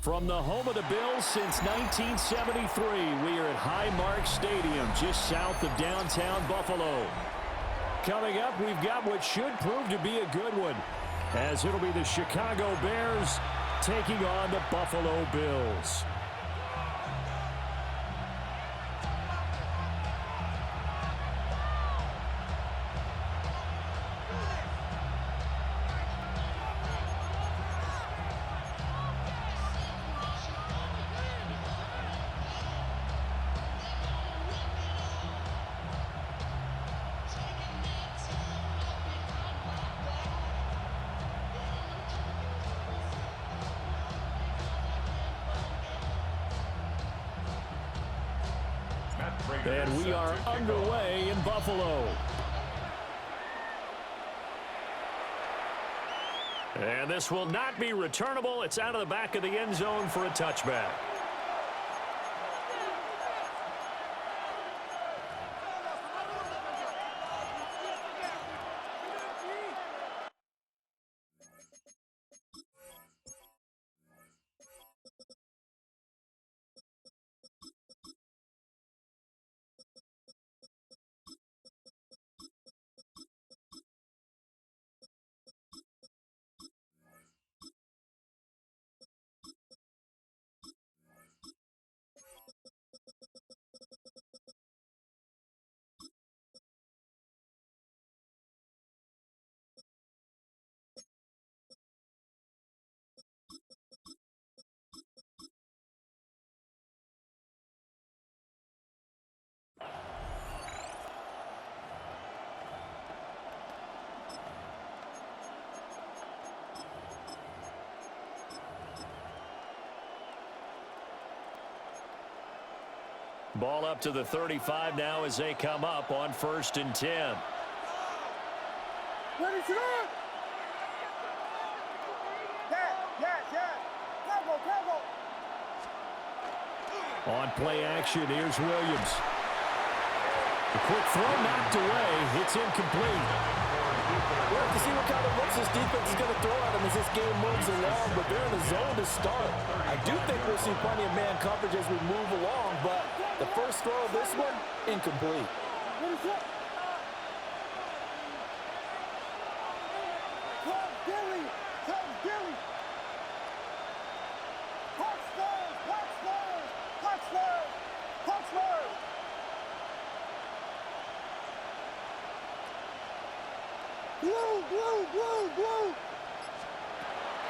From the home of the Bills since 1973, we are at Highmark Stadium, just south of downtown Buffalo. Coming up, we've got what should prove to be a good one, as it'll be the Chicago Bears taking on the Buffalo Bills. And we are underway in Buffalo. And this will not be returnable. It's out of the back of the end zone for a touchback. Ball up to the 35 now as they come up on 1st and 10. Ready to go! On play action, here's Williams. The quick throw knocked away. It's incomplete. We'll have to see what kind of looks this defense is going to throw at them as this game moves along, but they're in the zone to start. I do think we'll see plenty of man coverage as we move along, but the first throw of this one, incomplete.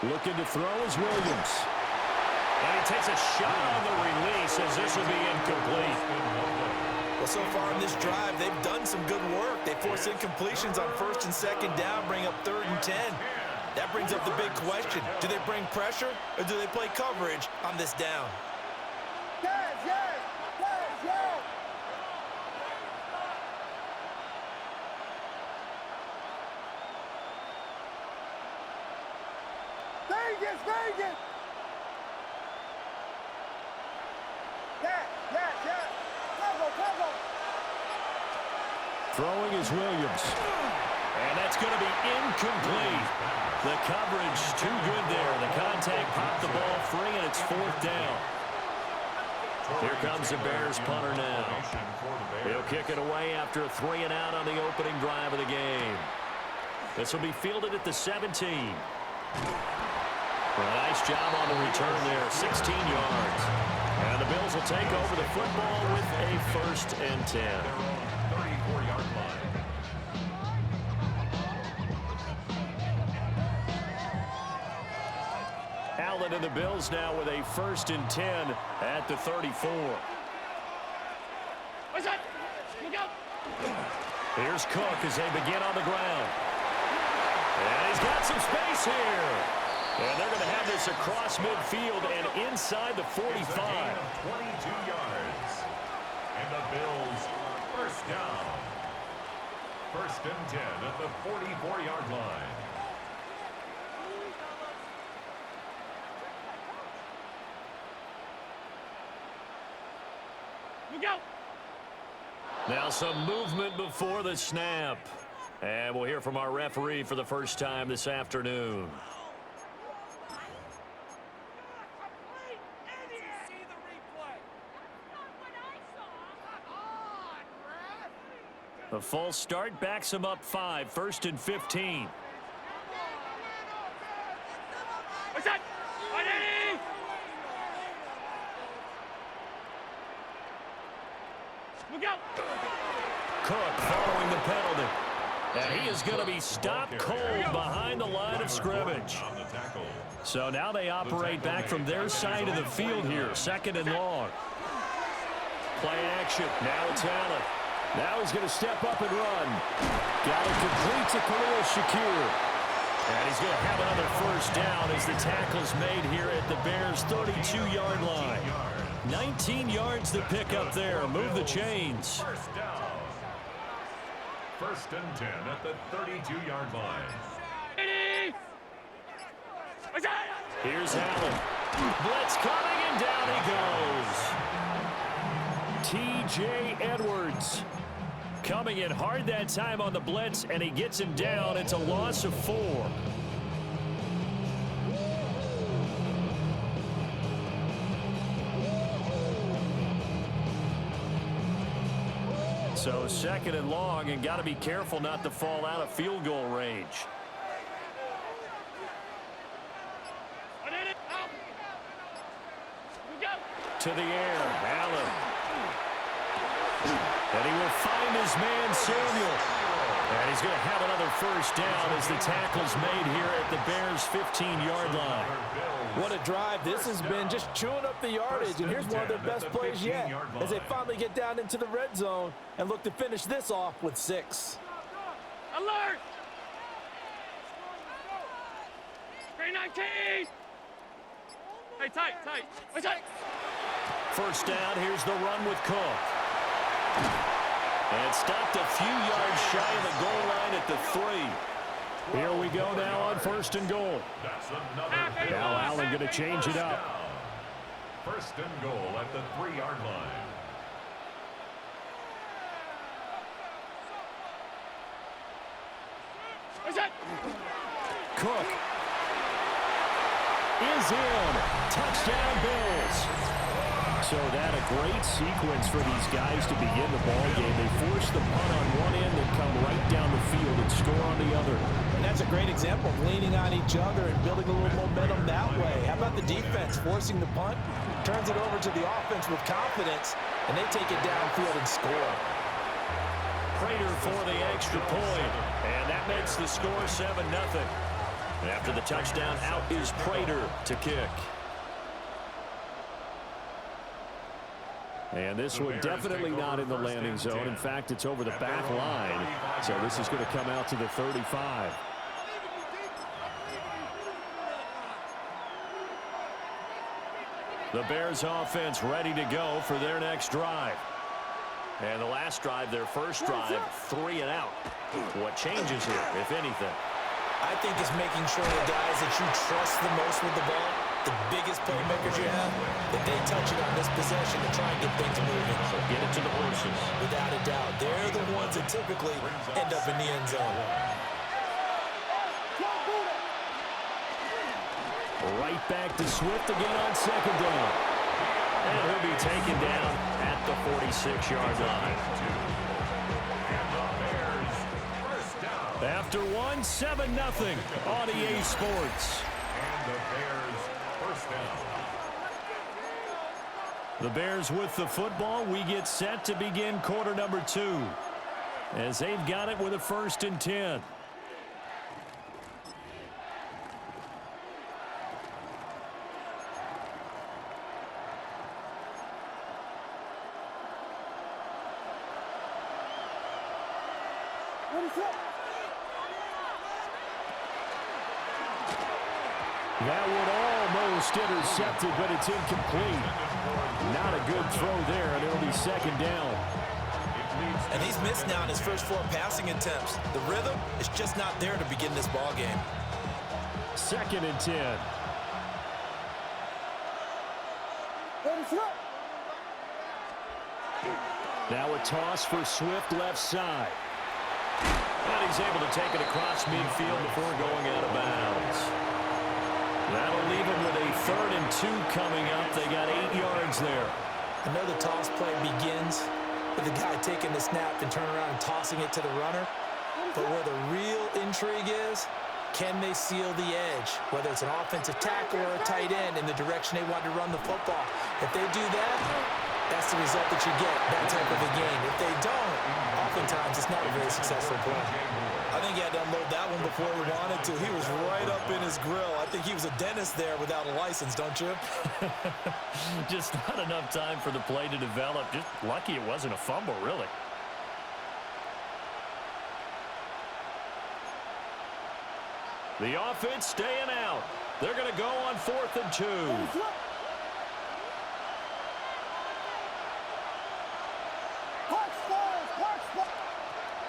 Looking to throw is Williams. And he takes a shot on the release as this will be incomplete. Well, so far in this drive, they've done some good work. They force incompletions on 1st and 2nd down, bring up 3rd and 10. That brings up the big question. Do they bring pressure or do they play coverage on this down? Vegas! Throwing is Williams. And that's going to be incomplete. The coverage too good there. The contact popped the ball free, and it's 4th down. Here comes the Bears punter now. He'll kick it away after a 3 and out on the opening drive of the game. This will be fielded at the 17. Well, nice job on the return there, 16 yards. And the Bills will take over the football with a 1st and 10. 34-yard line. Allen and the Bills now with a 1st and 10 at the 34. What's up? Look out! Here's Cook as they begin on the ground. And he's got some space here. And they're going to have this across midfield and inside the 45. 22 yards. And the Bills first down. 1st and 10 at the 44-yard line. Look out! Now some movement before the snap. And we'll hear from our referee for the first time this afternoon. A false start backs him up 5, 1st and 15. What's that? Ready? Look out! Cook following the penalty. And he is going to be stopped cold behind the line of scrimmage. So now they operate back from their side of the field here. 2nd and long. Play action. Now it's Allen. Now he's going to step up and run. Got it complete to Khalil Shakir. And he's going to have another first down as the tackle's made here at the Bears' 32-yard line. 19 yards to pick up there. Move the chains. First down. 1st and 10 at the 32-yard line. Ready? What's that? Here's Allen. Blitz coming, and down he goes. T.J. Edwards coming in hard that time on the blitz, and he gets him down. It's a loss of 4. So 2nd and long, and got to be careful not to fall out of field goal range. To the air, Allen. And he will find his man, Samuel. And he's going to have another first down as the tackle's made here at the Bears' 15-yard line. What a drive this has been, just chewing up the yardage. And here's one of their best plays yet as they finally get down into the red zone and look to finish this off with 6. Alert! 319! Hey, tight. Hey, tight! First down, here's the run with Cook. And stopped a few yards shy of the goal line at the 3. Here we go now on 1st and goal. That's another. Now Allen going to change it up. 1st and goal at the 3-yard line. What's that? Cook is in. Touchdown Bills. So that a great sequence for these guys to begin the ball game. They force the punt on one end and come right down the field and score on the other. And that's a great example of leaning on each other and building a little momentum that way. How about the defense forcing the punt? Turns it over to the offense with confidence, and they take it downfield and score. Prater for the extra point. And that makes the score 7-0. After the touchdown, out is Prater to kick. And this one definitely not in the landing zone. In fact, it's over the back line. So this is going to come out to the 35. The Bears offense ready to go for their next drive. And the last drive, their first drive, 3 and out. What changes here, if anything? I think it's making sure the guys that you trust the most with the ball, the biggest playmakers you have, that they touch it on this possession to try and get things moving. So get it to the horses. Without a doubt. They're the ones that typically end up in the end zone. Right back to Swift again on 2nd down. And he'll be taken down at the 46-yard line. After one, 7-0 on EA Sports. And the Bears first down. The Bears with the football. We get set to begin quarter number 2 as they've got it with a 1st and 10. That one almost intercepted, but it's incomplete. Not a good throw there, and it'll be 2nd down. And he's missed now in his first 4 passing attempts. The rhythm is just not there to begin this ball game. 2nd and 10. Now a toss for Swift left side. And he's able to take it across midfield before going out of bounds. That'll leave him with a 3rd and 2 coming up. They got 8 yards there. I know the toss play begins with the guy taking the snap and turning around and tossing it to the runner. But where the real intrigue is, can they seal the edge, whether it's an offensive tackle or a tight end, in the direction they want to run the football? If they do that, that's the result that you get, that type of a game. If they don't, oftentimes it's not a very successful play. I think he had to unload that one before he wanted to. He was right up in his grill. I think he was a dentist there without a license, don't you? Just not enough time for the play to develop. Just lucky it wasn't a fumble, really. The offense staying out. They're going to go on 4th and 2.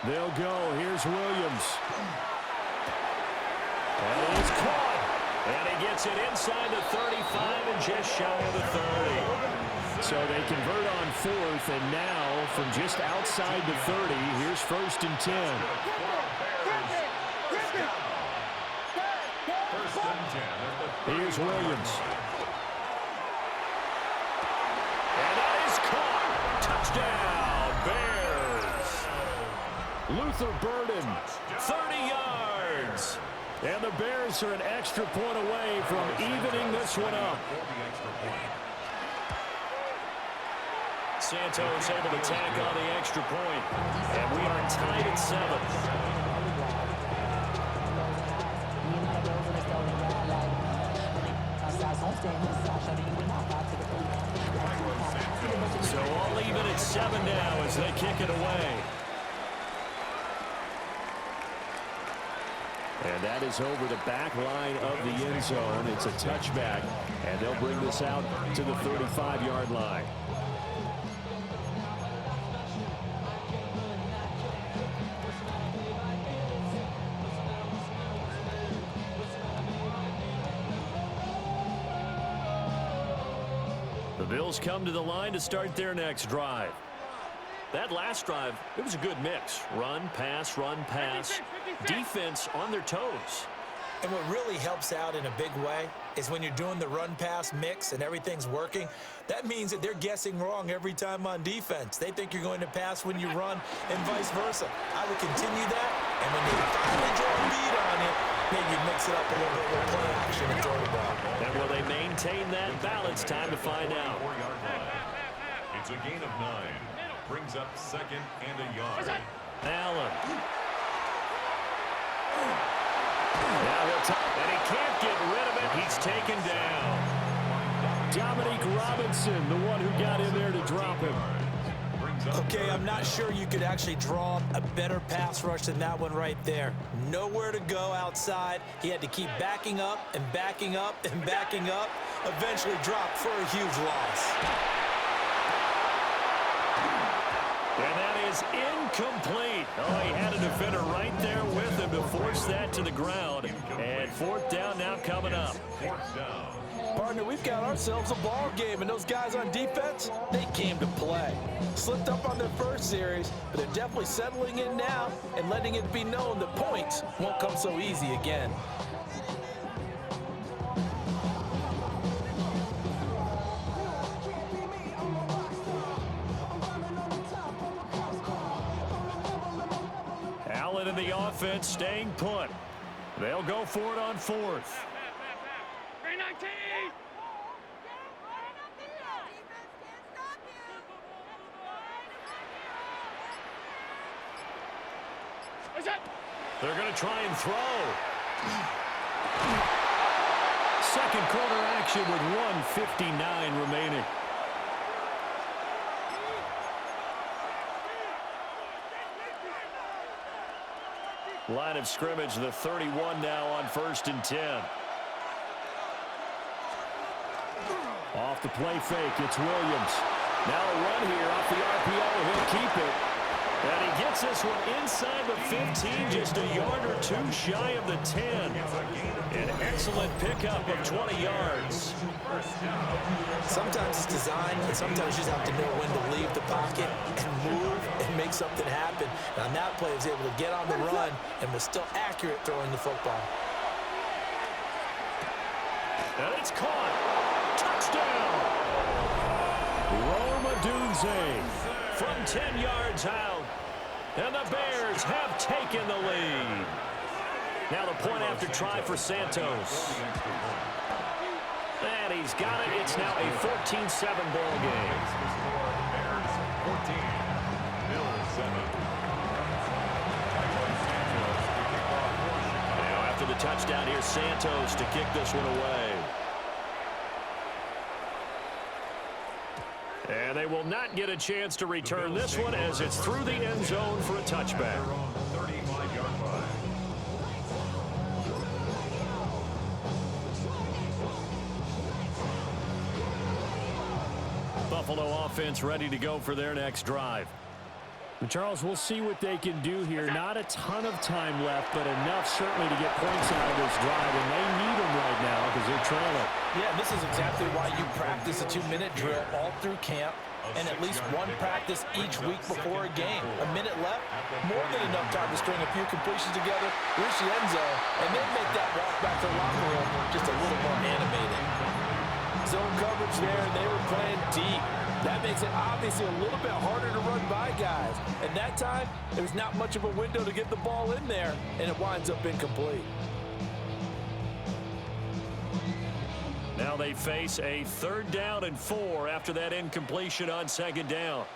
They'll go. Here's Williams. And it is caught. And he gets it inside the 35 and just shy of the 30. So they convert on 4th, and now from just outside the 30, here's 1st and 10. Here's Williams. And that is caught. Touchdown, Bears. Luther Burden, 30 yards. And the Bears are an extra point away from evening this one up. Santos able to tack on the extra point. And we are tied at 7. So all even at 7 now as they kick it away. And that is over the back line of the end zone. It's a touchback, and they'll bring this out to the 35-yard line. The Bills come to the line to start their next drive. That last drive, it was a good mix. Run, pass, defense on their toes. And what really helps out in a big way is when you're doing the run-pass mix and everything's working, that means that they're guessing wrong every time on defense. They think you're going to pass when you run and vice versa. I would continue that, and when they finally draw a beat on it, maybe mix it up a little bit with play action and throw the ball. And will they maintain that balance? Time to find out. It's a gain of 9. Brings up 2nd and a yard. Allen. Now he'll and he can't get rid of it. He's taken down. Dominique Robinson, the one who got in there to drop him. Okay, I'm not sure you could actually draw a better pass rush than that one right there. Nowhere to go outside. He had to keep backing up and backing up and backing up. Eventually dropped for a huge loss. And that is incomplete. Oh, he had a defender right there with him to force that to the ground. And 4th down now coming up. 4th down. Partner, we've got ourselves a ball game, and those guys on defense, they came to play. Slipped up on their first series, but they're definitely settling in now and letting it be known that points won't come so easy again. Allen in the offense staying put. They'll go for it on 4th. Green 19! They're going to try and throw. Second quarter action with 1:59 remaining. Line of scrimmage, the 31 now on 1st and 10. Off the play fake, it's Williams. Now a run here off the RPO. He'll keep it. And he gets this one inside the 15, just a yard or two shy of the 10. An excellent pickup of 20 yards. Sometimes it's design, and sometimes you just have to know when to leave the pocket and move and make something happen. And on that play, he was able to get on the run and was still accurate throwing the football. And it's caught. Touchdown. Rome Odunze. from 10 yards out. And the Bears have taken the lead. Now the point after try for Santos. And he's got it. It's now a 14-7 ball game. Bears 14, Bills 7. Now after the touchdown, here's Santos to kick this one away. And they will not get a chance to return this one as it's through the end zone for a touchback. 35-yard line. Buffalo offense ready to go for their next drive. And Charles, we'll see what they can do here. Not a ton of time left, but enough certainly to get points out of this drive, and they need them right now because they're trailing. Yeah, and this is exactly why you practice a 2-minute drill all through camp and at least one practice each week before a game. A minute left, more than enough time to string a few completions together, reach the end zone, and then make that walk back to the locker room just a little more animated. Zone coverage there, and they were playing deep. That makes it obviously a little bit harder to run by guys. And that time, there's not much of a window to get the ball in there, and it winds up incomplete. Now they face a 3rd down and 4 after that incompletion on 2nd down.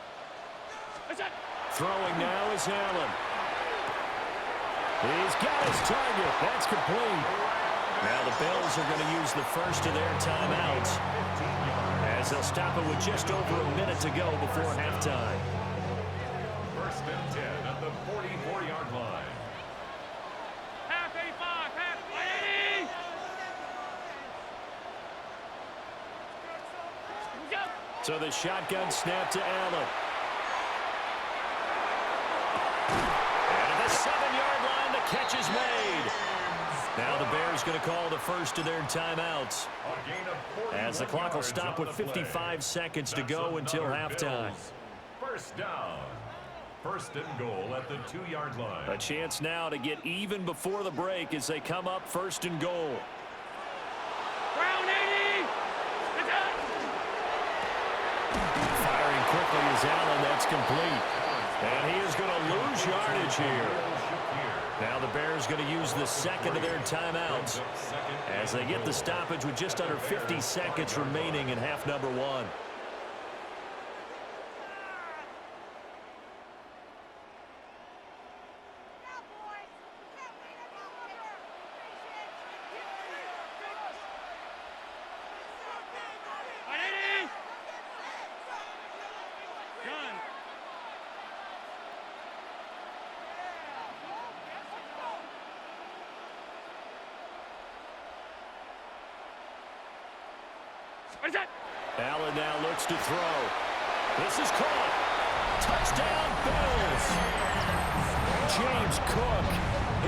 Throwing now is Allen. He's got his target. That's complete. Now the Bills are going to use the first of their timeouts as they'll stop it with just over a minute to go before halftime. 1st and 10 at the 44-yard line. Half 85, half 80. Go. So the shotgun snap to Allen. And at the 7-yard line, the catch is made. Now the Bears going to call the first of their timeouts as the clock will stop with 55 seconds to go until halftime. 1st down. 1st and goal at the 2-yard line. A chance now to get even before the break as they come up 1st and goal. Round 80. Firing quickly is Allen. That's complete. And he is going to lose yardage here. Now the Bears going to use the 2nd of their timeouts as they get the stoppage with just under 50 seconds remaining in half number 1. Allen now looks to throw. This is caught. Touchdown, Bills. James Cook.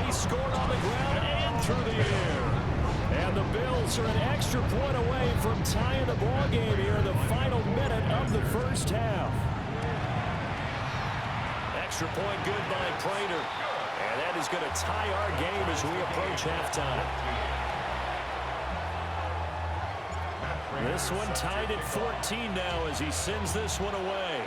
He scored on the ground and through the air. And the Bills are an extra point away from tying the ball game here in the final minute of the 1st half. Extra point good by Prater. And that is going to tie our game as we approach halftime. This one tied at 14 now as he sends this one away.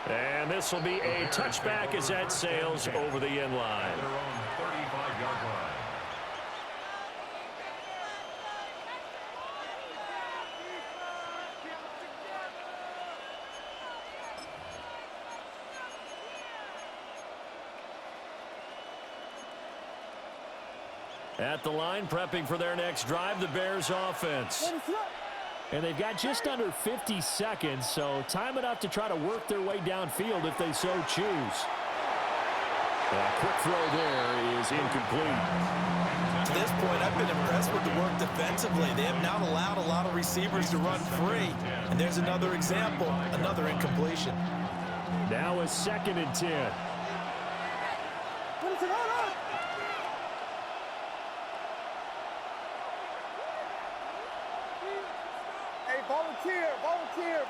And this will be a touchback as that sails over the end line. Their own 35-yard line. At the line, prepping for their next drive, the Bears offense. And they've got just under 50 seconds, so time enough to try to work their way downfield if they so choose. A quick throw there is incomplete. To this point, I've been impressed with the work defensively. They have not allowed a lot of receivers to run free. And there's another example, another incompletion. Now a 2nd and 10.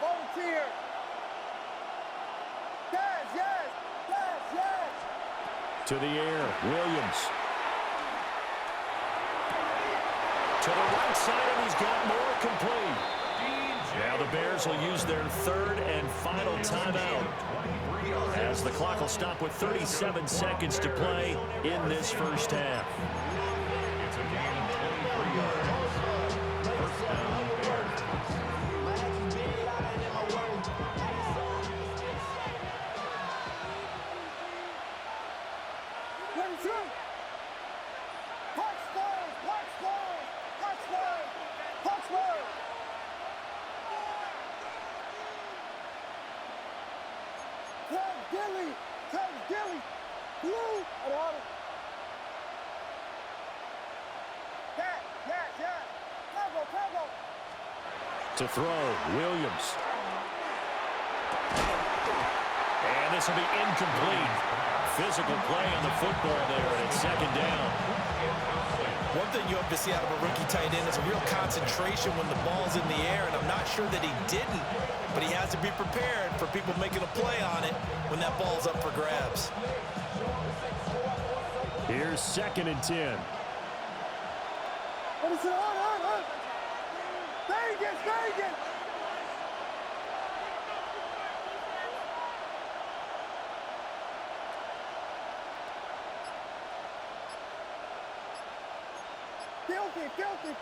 Volunteer. Yes. To the air, Williams. To the right side, and he's got more complete. Now the Bears will use their third and final timeout as the clock will stop with 37 seconds to play in this first half. It's a gain of 23 yards. First down, Bears. To throw, Williams. And this will be incomplete. Physical play on the football there, and it's second down. One thing you hope to see out of a rookie tight end is a real concentration when the ball's in the air, and I'm not sure that he didn't, but he has to be prepared for people making a play on it when that ball's up for grabs. Here's 2nd and 10. Vegas!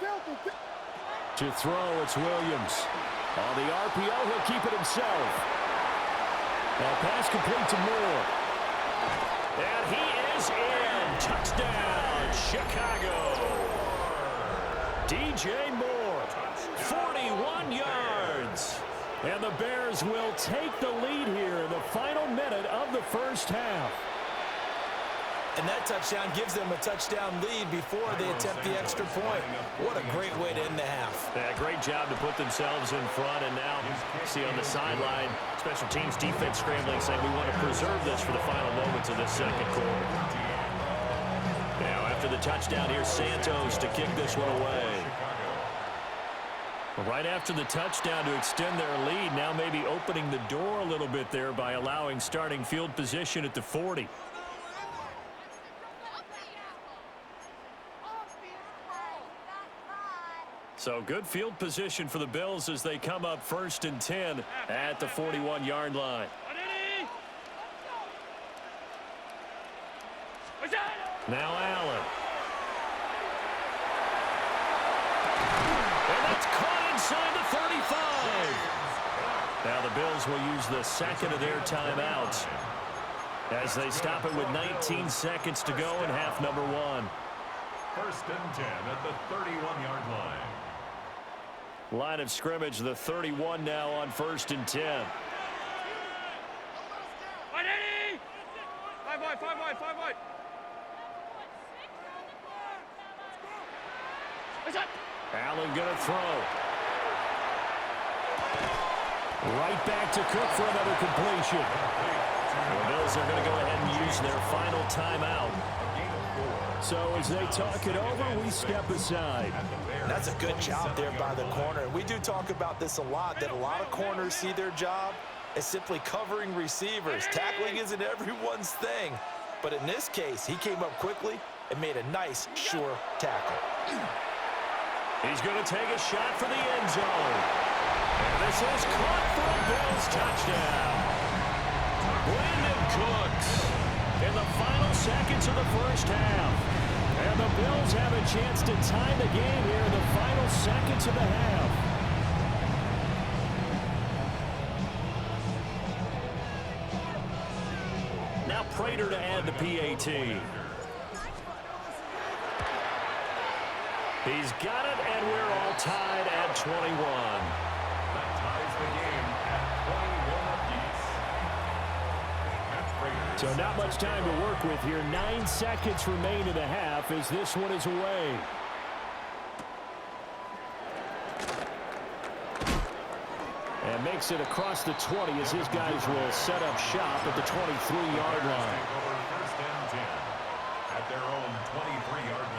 Filthy. To throw, it's Williams. On the RPO, he'll keep it himself. Now pass complete to Moore. And he is in. Touchdown, Chicago. DJ Moore, 41 yards. And the Bears will take the lead here in the final minute of the first half. And that touchdown gives them a touchdown lead before they attempt the extra point. What a great way to end the half. Yeah, great job to put themselves in front. And now, see on the sideline, special teams defense scrambling, saying we want to preserve this for the final moments of this second quarter. Now, after the touchdown, here's Santos to kick this one away. Right after the touchdown to extend their lead, now maybe opening the door a little bit there by allowing starting field position at the 40. So good field position for the Bills as they come up 1st and 10 at the 41-yard line. Now Allen. And that's caught inside the 35. Now the Bills will use the second of their timeouts as they stop it with 19 seconds to go in half number 1. 1st and 10 at the 31-yard line. Line of scrimmage, the 31 now on 1st and 10. 5 wide. Allen going to throw. Right back to Cook for another completion. The Bills are going to go ahead and use their final timeout. So as they talk it over, we step aside. That's a good job there by the corner. We do talk about this a lot, that a lot of corners see their job as simply covering receivers. Tackling isn't everyone's thing. But in this case, he came up quickly and made a nice, sure tackle. He's going to take a shot for the end zone. And this is caught for a Bills touchdown. Brandon Cooks in the final seconds of the first half. And the Bills have a chance to tie the game here in the final seconds of the half. Now Prater to add the PAT. He's got it, and we're all tied at 21. That ties the game at 21 apiece. So not much time to work with here. 9 seconds remain in the half as this one is away. And makes it across the 20 as his guys will set up shop at the 23-yard line. First and 10 at their own 23-yard line.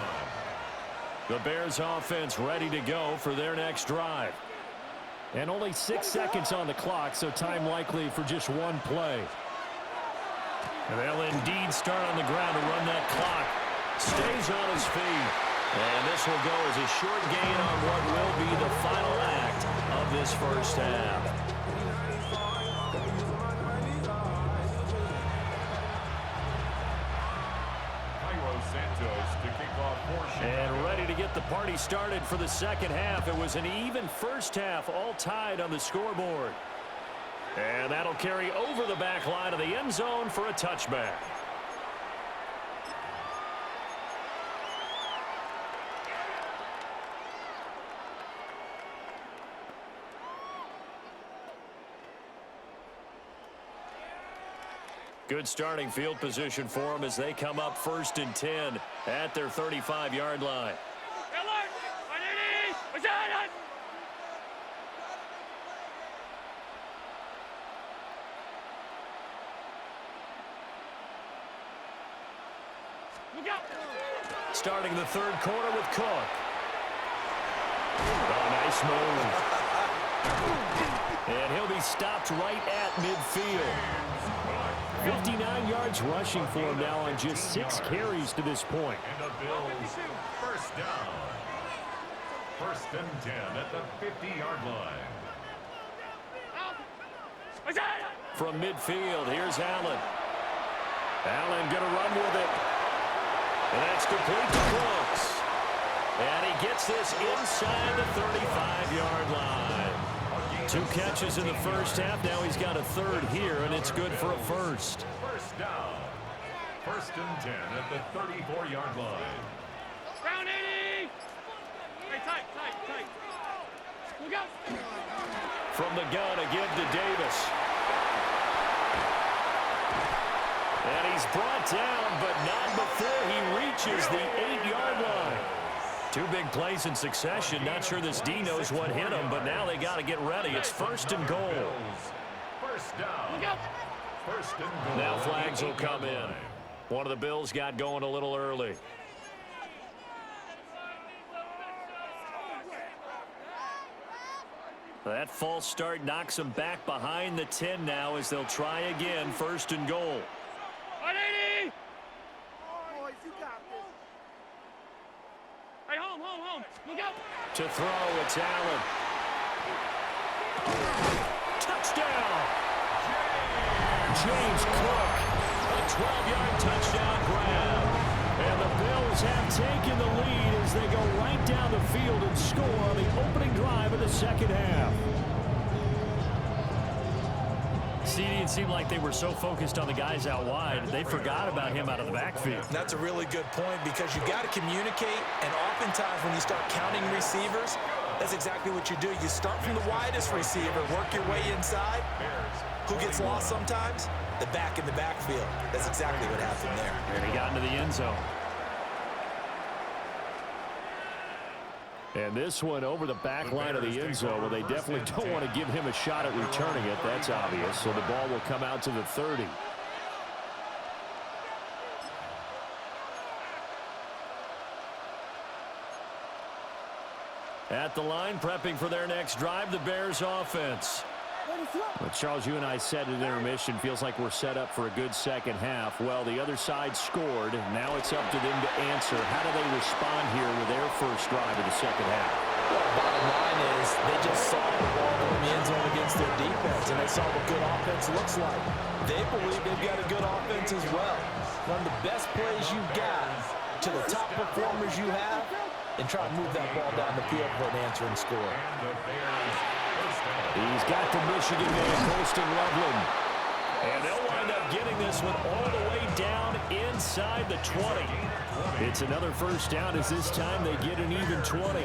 The Bears offense ready to go for their next drive. And only 6 seconds on the clock, so time likely for just one play. And they'll indeed start on the ground to run that clock. Stays on his feet. And this will go as a short gain on what will be the final act of this first half. And ready to get the party started for the second half. It was an even first half, all tied on the scoreboard. And that'll carry over the back line of the end zone for a touchback. Good starting field position for them as they come up 1st and 10 at their 35-yard line. Starting the third quarter with Cook. Oh, nice move. And he'll be stopped right at midfield. 59 yards rushing for him now on just 6 carries to this point. And the Bills first down. 1st and 10 at the 50-yard line. From midfield, here's Allen. Allen going to run with it. And that's complete to Brooks. And he gets this inside the 35-yard line. 2 catches in the first half. Now he's got a third here, and it's good for a first. First down. 1st and 10 at the 34-yard line. Round 80. Hey, tight. Look out. From the gun, again to Davis. And he's brought down, but not before he reaches the 8-yard line. 2 big plays in succession. Not sure this D knows what hit him, but now they got to get ready. It's 1st and goal. First down. 1st and goal. Now flags will come in. One of the Bills got going a little early. That false start knocks them back behind the 10 now as they'll try again. 1st and goal. 180. Boys, you got this. Hey, home. Look out. To throw, it's Allen. Touchdown! James Cook, a 12-yard touchdown grab. And the Bills have taken the lead as they go right down the field and score on the opening drive of the second half. See, it seemed like they were so focused on the guys out wide, they forgot about him out of the backfield. That's a really good point because you got to communicate, and oftentimes when you start counting receivers, that's exactly what you do. You start from the widest receiver, work your way inside. Who gets lost sometimes? The back in the backfield. That's exactly what happened there. And he got into the end zone. And this one over the back line of the end zone. Well, they definitely don't want to give him a shot at returning it. That's obvious. So the ball will come out to the 30. At the line, prepping for their next drive, the Bears offense. Well, Charles, you and I said at intermission, feels like we're set up for a good second half. Well, the other side scored. Now it's up to them to answer. How do they respond here with their first drive of the second half? Well, bottom line is they just saw the ball go in the end zone against their defense, and they saw what good offense looks like. They believe they've got a good offense as well. Run the best plays you've got to the top performers you have, and try to move that ball down the field for an answering score. He's got the Michigan man, Colston Loveland. And they'll wind up getting this one all the way down inside the 20. It's another first down as this time they get an even 20. 1st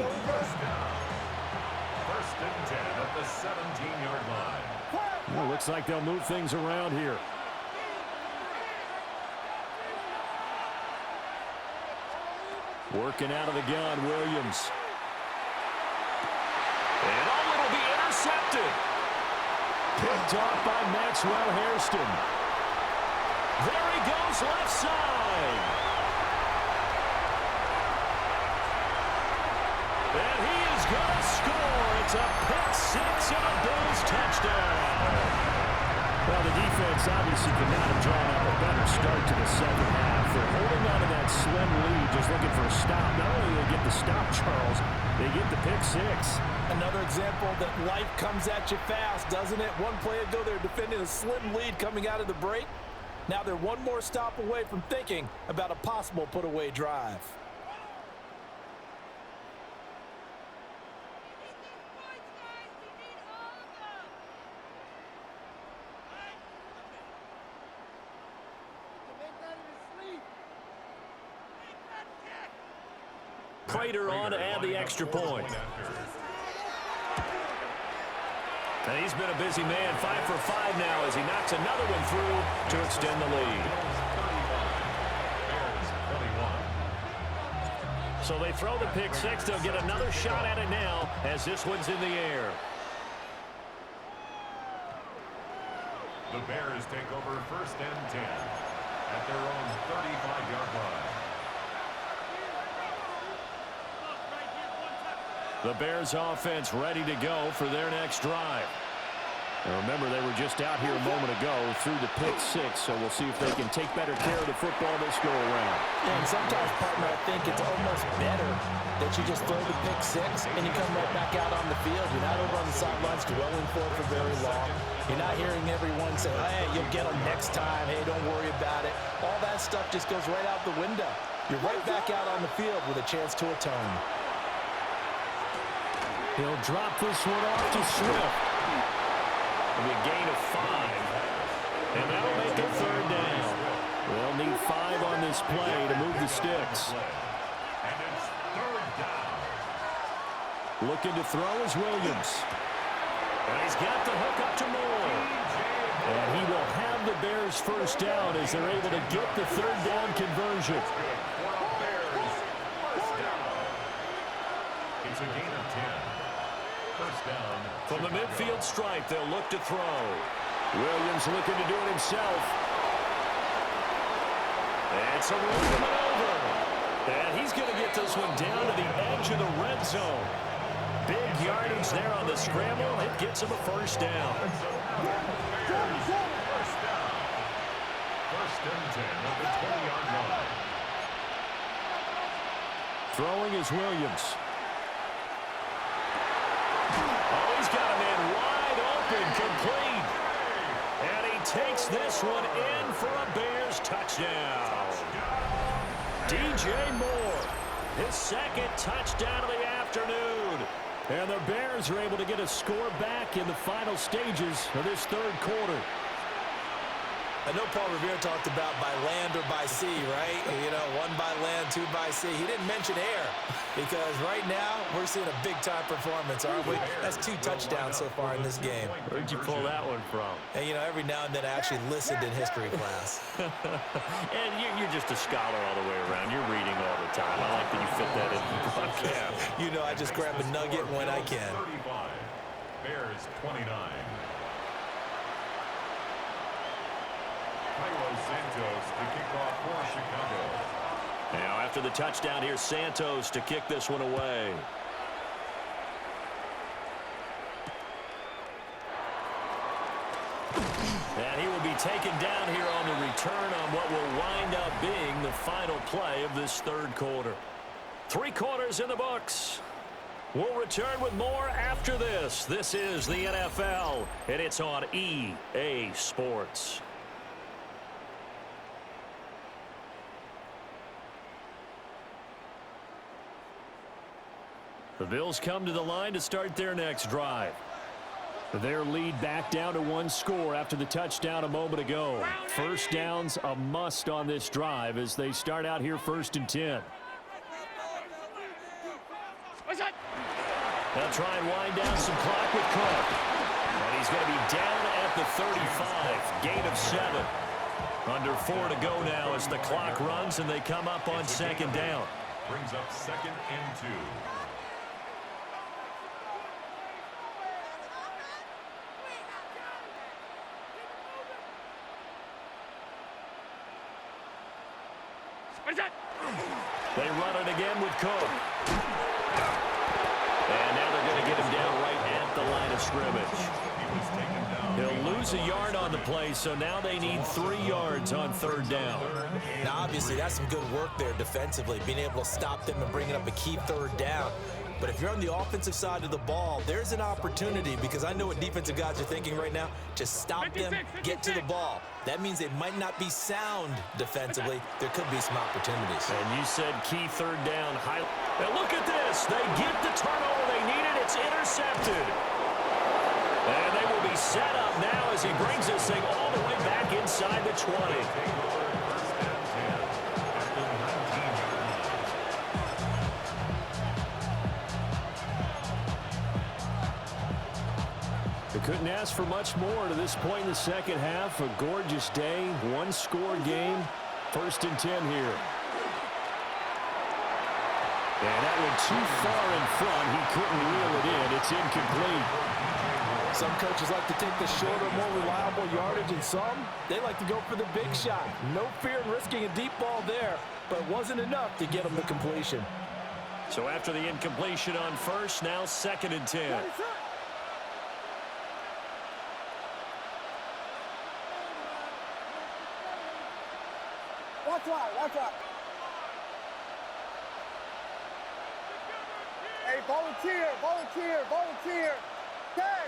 and 10 at the 17-yard line. Well, looks like they'll move things around here. Working out of the gun, Williams. And it'll be intercepted. Picked off by Maxwell Hairston. There he goes, left side. And he is going to score. It's a pick six and a Bills touchdown. Well, the defense obviously could not have drawn up a better start to the second half. They're holding on to that slim lead, just looking for a stop. Not only do they get the stop, Charles, they get the pick six. Another example that life comes at you fast, doesn't it? One play ago, they were defending a slim lead coming out of the break. Now they're one more stop away from thinking about a possible put-away drive. Prater on to add the extra point. And he's been a busy man, 5 for 5 now as he knocks another one through to extend the lead. So they throw the pick six. They'll get another shot at it now as this one's in the air. The Bears take over 1st and 10 at their own 35-yard line. The Bears offense ready to go for their next drive. Now remember, they were just out here a moment ago through the pick six, so we'll see if they can take better care of the football this go around. Yeah, and sometimes, partner, I think it's almost better that you just throw the pick six and you come right back out on the field. You're not over on the sidelines dwelling for it for very long. You're not hearing everyone say, hey, you'll get them next time. Hey, don't worry about it. All that stuff just goes right out the window. You're right back out on the field with a chance to atone. He'll drop this one off to Swift. It'll be a gain of 5. And that'll make it 3rd down. They'll need 5 on this play to move the sticks. And it's 3rd down. Looking to throw is Williams. And he's got the hook up to Moore. And he will have the Bears first down as they're able to get the 3rd down conversion. It's a gain of 10. First down. From the midfield stripe, they'll look to throw. Williams looking to do it himself. It's a run over. And he's going to get this one down to the edge of the red zone. Big yardage there on the scramble. It gets him a first down. First down. 1st and 10 at the 20-yard line. Throwing is Williams. He's got a man wide open, complete. And he takes this one in for a Bears touchdown. DJ Moore, his 2nd touchdown of the afternoon. And the Bears are able to get a score back in the final stages of this 3rd quarter. I know Paul Revere talked about by land or by sea, right? You know, 1 by land, 2 by sea. He didn't mention air because right now we're seeing a big-time performance, aren't we? That's 2 touchdowns so far in this game. Where'd you pull that one from? And, you know, every now and then I actually listened in history class. And you're just a scholar all the way around. You're reading all the time. I like that you fit that in the podcast. You know, I just grab a nugget when I can. 35. Bears 29. Santos to kick off for Chicago. Now after the touchdown, here's Santos to kick this one away. And he will be taken down here on the return on what will wind up being the final play of this 3rd quarter. 3 quarters in the books. We'll return with more after this. This is the NFL, and it's on EA Sports. The Bills come to the line to start their next drive. Their lead back down to 1 score after the touchdown a moment ago. First down's a must on this drive as they start out here 1st and 10. They'll try and wind down some clock with Cook. And he's going to be down at the 35. Gain of 7. Under 4 to go now as the clock runs and they come up on 2nd down. Brings up 2nd and 2. They run it again with Cook. And now they're going to get him down right at the line of scrimmage. He'll lose a yard on the play, so now they need 3 yards on 3rd down. Now, obviously, that's some good work there defensively, being able to stop them and bringing up a key 3rd down. But if you're on the offensive side of the ball, there's an opportunity, because I know what defensive guys are thinking right now. Just stop them, get to the ball. That means they might not be sound defensively. There could be some opportunities. And you said key third down. Now look at this. They get the turnover they needed. It's intercepted. And they will be set up now as he brings this thing all the way back inside the 20. They couldn't ask for much more to this point in the second half. A gorgeous day, one-score game. 1st and 10 here. And that went too far in front. He couldn't reel it in. It's incomplete. Some coaches like to take the shorter, more reliable yardage, and some, they like to go for the big shot. No fear in risking a deep ball there, but it wasn't enough to get them to completion. So after the incompletion on first, now 2nd and 10. Watch out. Hey, volunteer.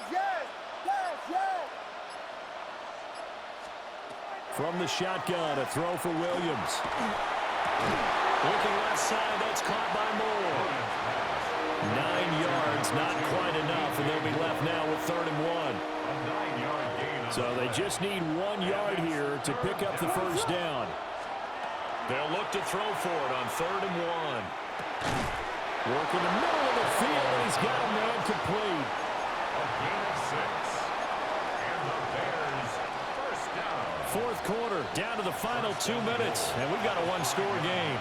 Yes. From the shotgun, a throw for Williams. Looking left side, that's caught by Moore. 9 yards, not quite enough, and they'll be left now with 3rd and 1. So they just need 1 yard here to pick up the first down. They'll look to throw for it on 3rd and 1. Work in the middle of the field, and he's got a man complete. A gain of 6. And the Bears, first down. 4th quarter, down to the final 2 minutes, and we've got a one-score game.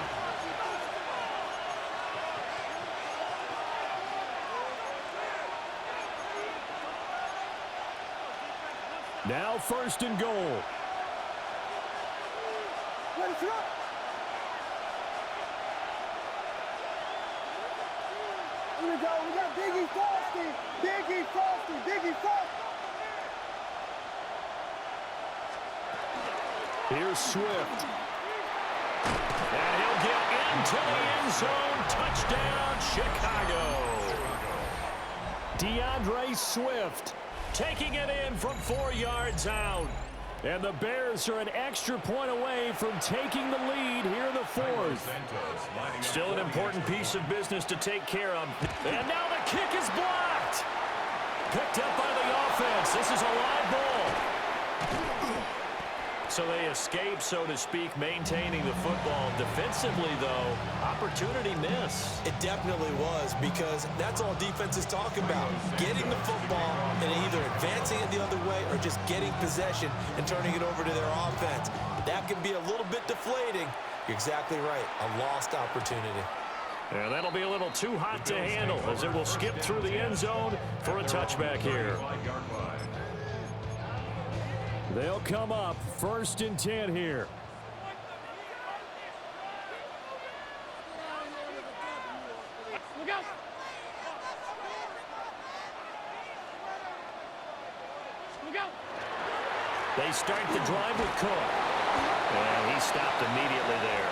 Now 1st and goal. Here we go. We got Biggie Frosty. Here's Swift. And he'll get into the end zone. Touchdown, Chicago. DeAndre Swift Taking it in from 4 yards out. And the Bears are an extra point away from taking the lead here in the 4th. Still an important piece of business to take care of. And now the kick is blocked. Picked up by the offense. This is a live ball. So they escape, so to speak, maintaining the football. Defensively, though, opportunity miss. It definitely was, because that's all defenses talk about. Getting the football and either advancing it the other way or just getting possession and turning it over to their offense. That can be a little bit deflating. You're exactly right. A lost opportunity. And that'll be a little too hot to handle as it will skip through the end zone for a touchback here. They'll come up 1st and 10 here. Look out. They start the drive with Cook. And he stopped immediately there.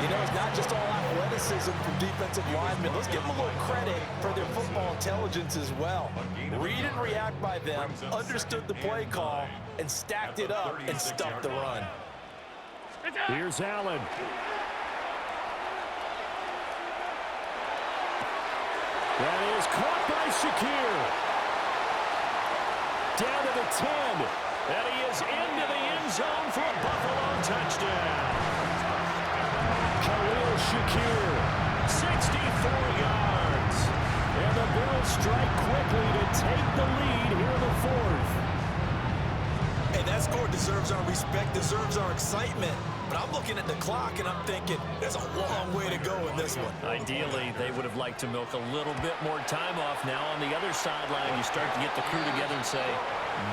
You know, it's not just all athleticism from defensive linemen. Let's give them a little credit for their football intelligence as well. Read and react by them, understood the play call, and stacked it up and stuffed the run. Here's Allen. That is caught by Shakir. Down to the 10. And he is into the end zone for a Buffalo touchdown. Khalil Shakir, 64 yards. and the Bills strike quickly to take the lead here in the 4th. Hey, that score deserves our respect, deserves our excitement. But I'm looking at the clock, and I'm thinking there's a long way to go in this one. Ideally, they would have liked to milk a little bit more time off. Now on the other sideline, you start to get the crew together and say,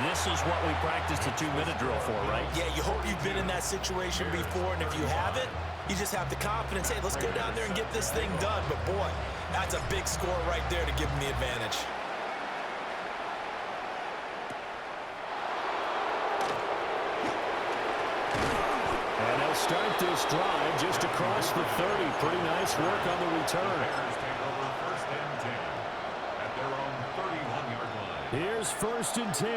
this is what we practiced a 2-minute drill for, right? Yeah, you hope you've been in that situation before, and if you haven't, you just have the confidence, hey, let's go down there and get this thing done. But, boy, that's a big score right there to give them the advantage. And they'll start this drive just across the 30. Pretty nice work on the return. Here's 1st and 10.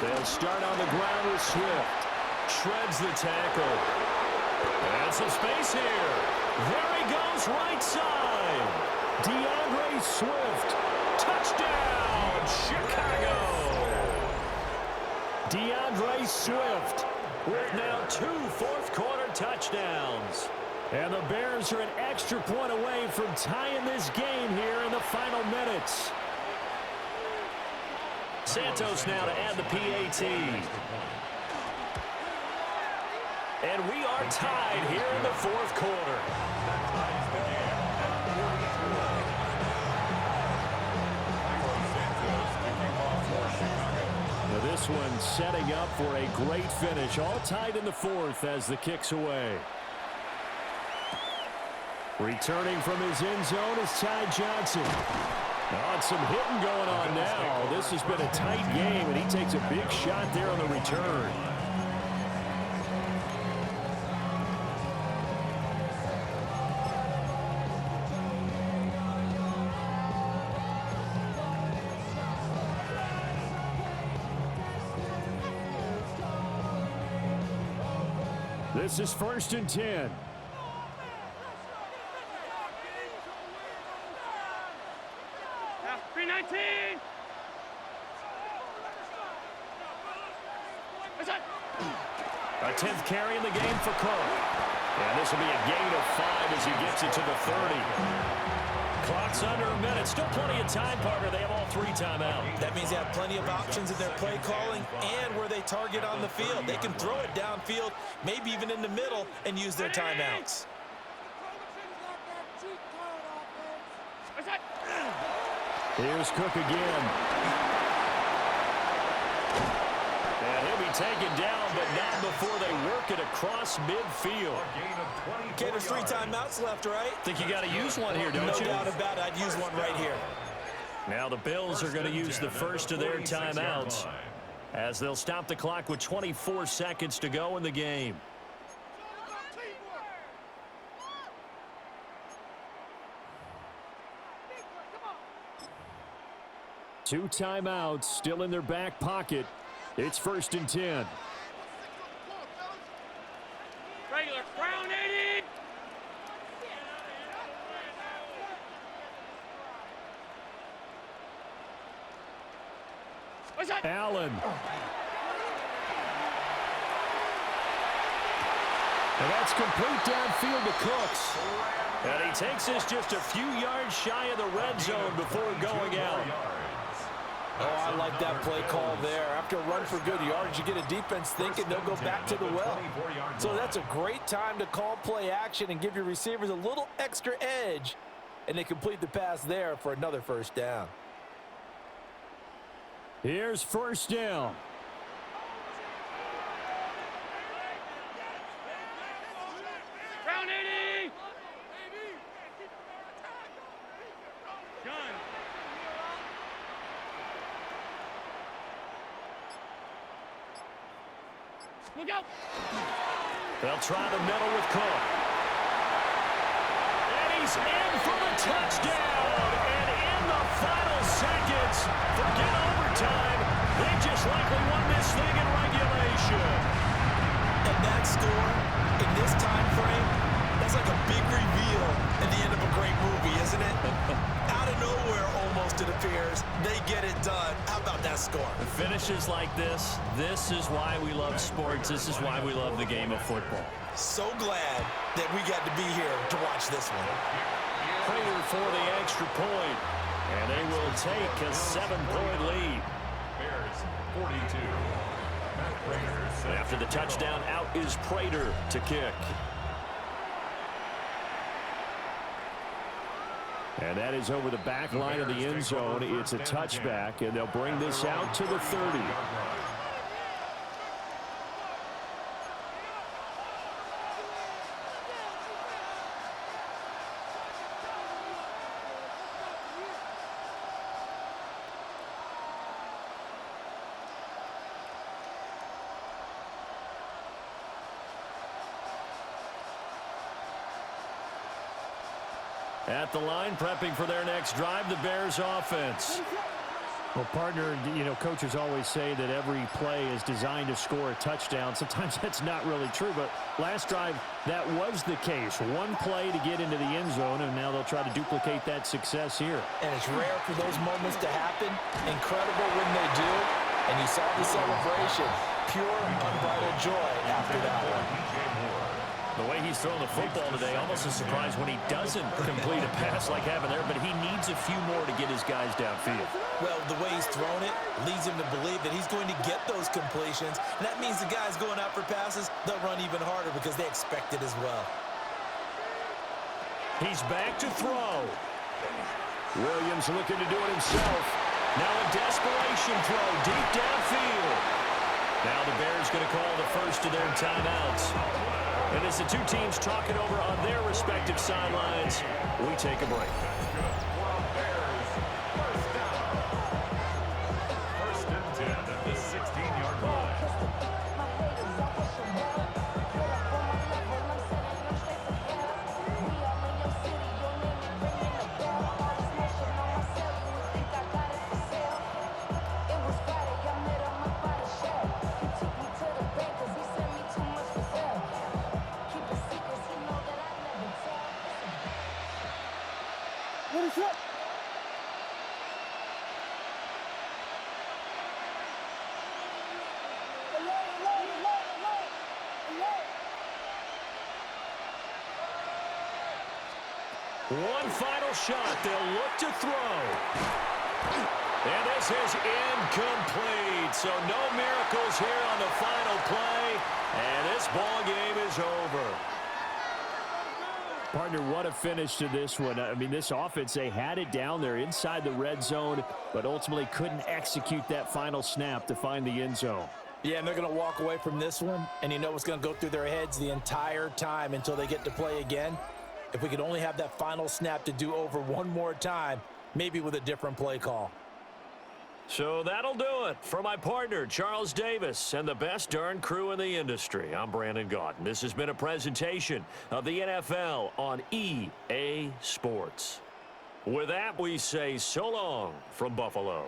They'll start on the ground with Swift. Shreds the tackle. And some space here. There he goes, right side. DeAndre Swift. Touchdown, Chicago. DeAndre Swift with now 2 fourth-quarter touchdowns. And the Bears are an extra point away from tying this game here in the final minutes. Santos now to add the PAT. And we are tied here in the 4th quarter. Now this one setting up for a great finish. All tied in the 4th as the kick's away. Returning from his end zone is Ty Johnson. Oh, some hitting going on now. This has been a tight game, and he takes a big shot there on the return. This is 1st and 10. A 10th carry in the game for Cook. And this will be a gain of 5 as he gets it to the 30. Clock's under a minute. Still plenty of time, partner. They have all 3 timeouts. That means they have plenty of options in their play calling and where they target on the field. They can throw it downfield, maybe even in the middle, and use their timeouts. Here's Cook again. And he'll be taken down, but not before they work it across midfield. Okay, there's 3 timeouts left, right? Think you got to use one here, don't you? No doubt about it. I'd use one right here. Now the Bills are going to use the first of their timeouts as they'll stop the clock with 24 seconds to go in the game. Two timeouts still in their back pocket. It's 1st and 10. Regular, Brown 80. Allen. And that's complete downfield to Cooks. And he takes this just a few yards shy of the red zone before going out. Oh, I like that play call there. After a run for good yards, you get a defense thinking they'll go back to the well. So that's a great time to call play action and give your receivers a little extra edge. And they complete the pass there for another 1st down. Here's 1st down. Brown 80. Gun. Look out. They'll try the middle with Cook. And he's in for the touchdown. And in the final seconds, forget overtime. They just likely won this thing in regulation. And that score, in this time frame, that's like a big reveal at the end of a great movie, isn't it? Out of nowhere, almost, it appears, they get it done. How about that score? Finishes like this is why we love sports. This is why we love the game of football. So glad that we got to be here to watch this one. Prater for the extra point. And they will take a 7-point lead. Bears 42. Matt Prater. After the touchdown, out is Prater to kick. And that is over the back line of the end zone. It's a touchback, and they'll bring this out to the 30. At the line, prepping for their next drive, the Bears offense. Well, partner, coaches always say that every play is designed to score a touchdown. Sometimes that's not really true, but last drive, that was the case. One play to get into the end zone, and now they'll try to duplicate that success here. And it's rare for those moments to happen. Incredible when they do. And you saw the celebration. Pure, unbridled joy after that one. The way he's throwing the football today, almost a surprise when he doesn't complete a pass like having there, but he needs a few more to get his guys downfield. Well, the way he's thrown it leads him to believe that he's going to get those completions. And that means the guys going out for passes, they'll run even harder because they expect it as well. He's back to throw. Williams looking to do it himself. Now a desperation throw deep downfield. Now the Bears going to call the first of their timeouts. And as the two teams talking over on their respective sidelines, we take a break. First and 10 at the 16-yard line. One final shot. They'll look to throw. And this is incomplete. So no miracles here on the final play. And this ball game is over. Partner, what a finish to this one. I mean, this offense, they had it down there inside the red zone, but ultimately couldn't execute that final snap to find the end zone. Yeah, and they're going to walk away from this one, and you know what's going to go through their heads the entire time until they get to play again. If we could only have that final snap to do over one more time, maybe with a different play call. So that'll do it for my partner, Charles Davis, and the best darn crew in the industry. I'm Brandon Gaudin. This has been a presentation of the NFL on EA Sports. With that, we say so long from Buffalo.